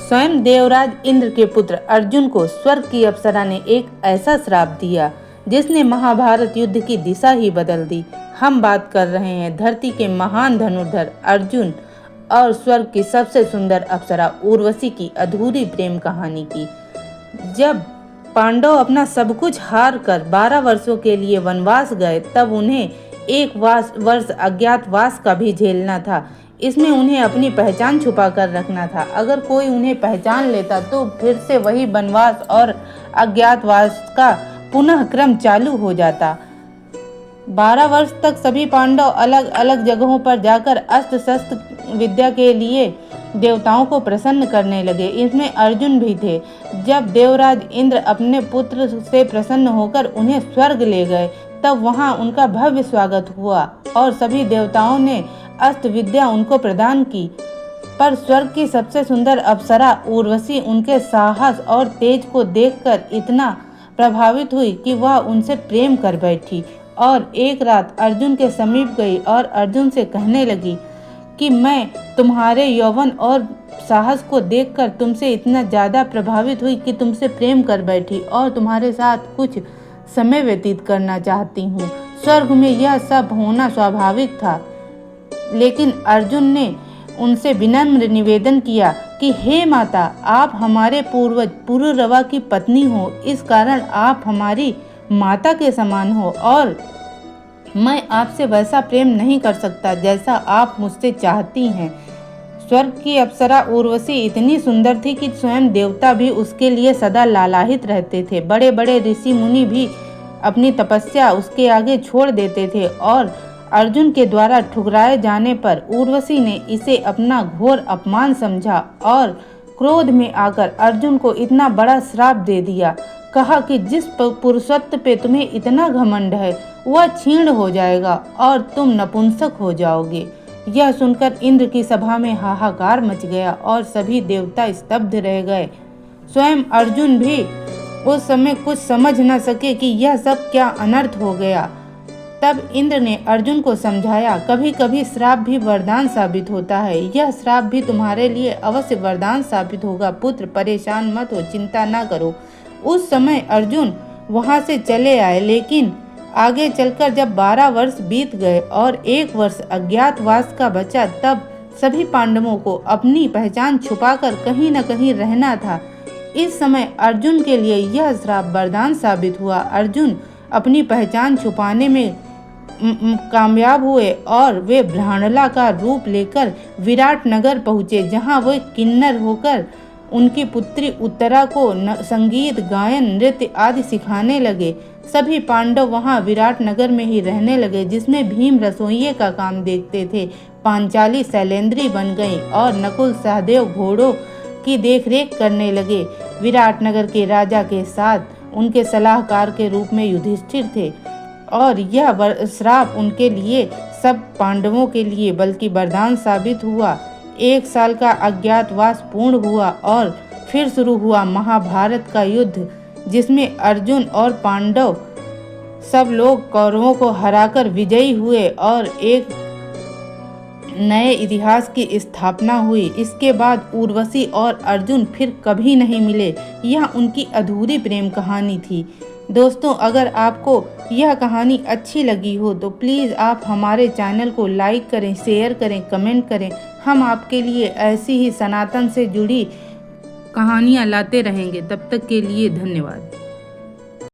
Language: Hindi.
स्वयं देवराज इंद्र के पुत्र अर्जुन को स्वर्ग की अप्सरा ने एक ऐसा श्राप दिया जिसने महाभारत युद्ध की दिशा ही बदल दी। हम बात कर रहे हैं धरती के महान धनुर्धर अर्जुन और स्वर्ग की सबसे सुंदर अप्सरा उर्वशी की अधूरी प्रेम कहानी की। जब पांडव अपना सब कुछ हार कर 12 वर्षों के लिए वनवास गए तब उन्हें एक वर्ष अज्ञातवास का भी झेलना था। इसमें उन्हें अपनी पहचान छुपा कर रखना था। अगर कोई उन्हें पहचान लेता तो फिर से वही वनवास और अज्ञातवास का पुनः क्रम चालू हो जाता। 12 वर्ष तक सभी पांडव अलग अलग जगहों पर जाकर अस्त्र शस्त्र विद्या के लिए देवताओं को प्रसन्न करने लगे। इसमें अर्जुन भी थे। जब देवराज इंद्र अपने पुत्र से प्रसन्न होकर उन्हें स्वर्ग ले गए तब वहां उनका भव्य स्वागत हुआ और सभी देवताओं ने अस्त्र विद्या उनको प्रदान की। पर स्वर्ग की सबसे सुंदर अप्सरा उर्वशी उनके साहस और तेज को देखकर इतना प्रभावित हुई कि वह उनसे प्रेम कर बैठी और एक रात अर्जुन के समीप गई और अर्जुन से कहने लगी कि मैं तुम्हारे यौवन और साहस को देखकर तुमसे इतना ज़्यादा प्रभावित हुई कि तुमसे प्रेम कर बैठी और तुम्हारे साथ कुछ समय व्यतीत करना चाहती हूँ। स्वर्ग में यह सब होना स्वाभाविक था, लेकिन अर्जुन ने उनसे विनम्र निवेदन किया कि हे माता, आप हमारे पूर्वज पुरुरवा की पत्नी हो, इस कारण आप हमारी माता के समान हो और मैं आपसे वैसा प्रेम नहीं कर सकता जैसा आप मुझसे चाहती हैं। स्वर्ग की अप्सरा उर्वशी इतनी सुंदर थी कि स्वयं देवता भी उसके लिए सदा लालायित रहते थे। बड़े बड़े ऋषि मुनि भी अपनी तपस्या उसके आगे छोड़ देते थे और अर्जुन के द्वारा ठुकराए जाने पर उर्वशी ने इसे अपना घोर अपमान समझा और क्रोध में आकर अर्जुन को इतना बड़ा श्राप दे दिया। कहा कि जिस पुरुषत्व पे तुम्हें इतना घमंड है वह क्षीण हो जाएगा और तुम नपुंसक हो जाओगे। यह सुनकर इंद्र की सभा में हाहाकार मच गया और सभी देवता स्तब्ध रह गए। स्वयं अर्जुन भी उस समय कुछ समझ न सके कि यह सब क्या अनर्थ हो गया। तब इंद्र ने अर्जुन को समझाया, कभी कभी श्राप भी वरदान साबित होता है। यह श्राप भी तुम्हारे लिए अवश्य वरदान साबित होगा। पुत्र, परेशान मत हो, चिंता ना करो। उस समय अर्जुन वहां से चले आए, लेकिन आगे चलकर जब 12 वर्ष बीत गए और 1 वर्ष अज्ञातवास का बचा तब सभी पांडवों को अपनी पहचान छुपाकर कहीं न कहीं रहना था। इस समय अर्जुन के लिए यह श्राप वरदान साबित हुआ। अर्जुन अपनी पहचान छुपाने में कामयाब हुए और वे भ्राणला का रूप लेकर विराट नगर पहुँचे, जहाँ वे किन्नर होकर उनकी पुत्री उत्तरा को संगीत, गायन, नृत्य आदि सिखाने लगे। सभी पांडव वहां विराट नगर में ही रहने लगे, जिसमें भीम रसोइये का काम देखते थे। पांचाली शैलेंद्री बन गई और नकुल सहदेव घोड़ों की देखरेख करने लगे। विराट नगर के राजा के साथ उनके सलाहकार के रूप में युधिष्ठिर थे और यह श्राप उनके लिए, सब पांडवों के लिए बल्कि वरदान साबित हुआ। 1 साल का अज्ञातवास पूर्ण हुआ और फिर शुरू हुआ महाभारत का युद्ध, जिसमें अर्जुन और पांडव सब लोग कौरवों को हराकर विजयी हुए और एक नए इतिहास की स्थापना हुई। इसके बाद उर्वशी और अर्जुन फिर कभी नहीं मिले। यह उनकी अधूरी प्रेम कहानी थी। दोस्तों, अगर आपको यह कहानी अच्छी लगी हो तो प्लीज़ आप हमारे चैनल को लाइक करें, शेयर करें, कमेंट करें। हम आपके लिए ऐसी ही सनातन से जुड़ी कहानियाँ लाते रहेंगे। तब तक के लिए धन्यवाद।